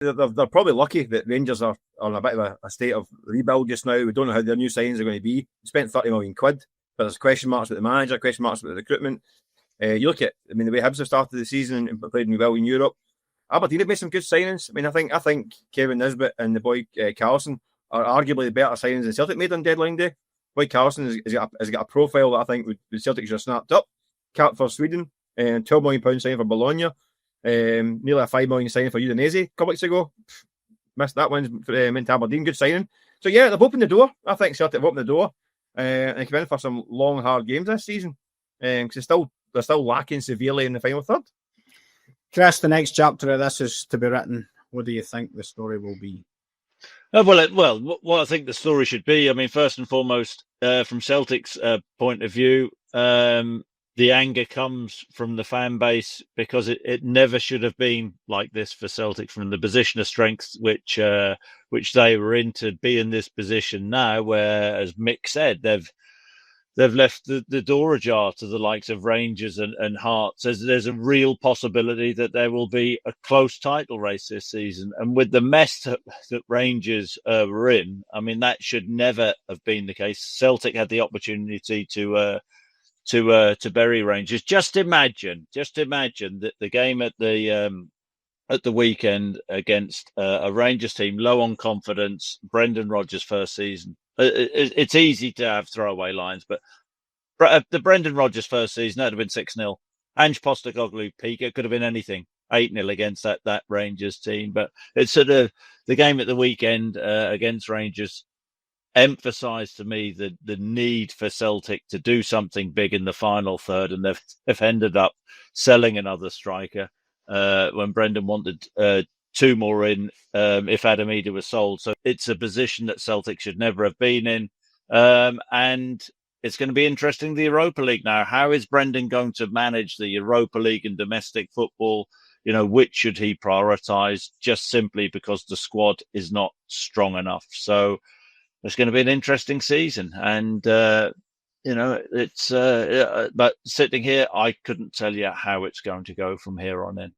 They're probably lucky that Rangers are on a bit of a state of rebuild just now. We don't know how their new signings are going to be. Spent 30 million quid, but there's question marks with the manager, question marks with the recruitment. You look at, the way Hibs have started the season and played well in Europe. Aberdeen have made some good signings. I think Kevin Nisbet and the boy Carlson are arguably the better signings than Celtic made on deadline day. Boy Carlson has got a profile that I think would Celtic should have snapped up. Cap for Sweden, and £12 million signing for Bologna. Nearly a $5 million signing for Udinese a couple weeks ago. Missed that one for into Aberdeen. Good signing. So yeah, they've opened the door. I think Celtic have opened the door and come in for some long, hard games this season. Because they're still lacking severely in the final third. Chris, the next chapter of this is to be written. What do you think the story will be? What I think the story should be, first and foremost, from Celtic's point of view, the anger comes from the fan base because it never should have been like this for Celtic from the position of strength which they were in to be in this position now, where, as Mick said, they've left the door ajar to the likes of Rangers and Hearts. There's a real possibility that there will be a close title race this season. And with the mess that Rangers were in, that should never have been the case. Celtic had the opportunity to bury Rangers. Just imagine that the game at the weekend against a Rangers team low on confidence, Brendan Rodgers' first season. It's easy to have throwaway lines, but the Brendan Rodgers first season, that would have been 6-0. Ange Postecoglou peak, it could have been anything. 8-0 against that Rangers team. But it's sort of the game at the weekend against Rangers emphasised to me the need for Celtic to do something big in the final third, and they've ended up selling another striker when Brendan wanted two more in if Adam Eder was sold. So it's a position that Celtic should never have been in. And it's going to be interesting, the Europa League now. How is Brendan going to manage the Europa League and domestic football? Which should he prioritise, just simply because the squad is not strong enough? So it's going to be an interesting season. And, it's but sitting here, I couldn't tell you how it's going to go from here on in.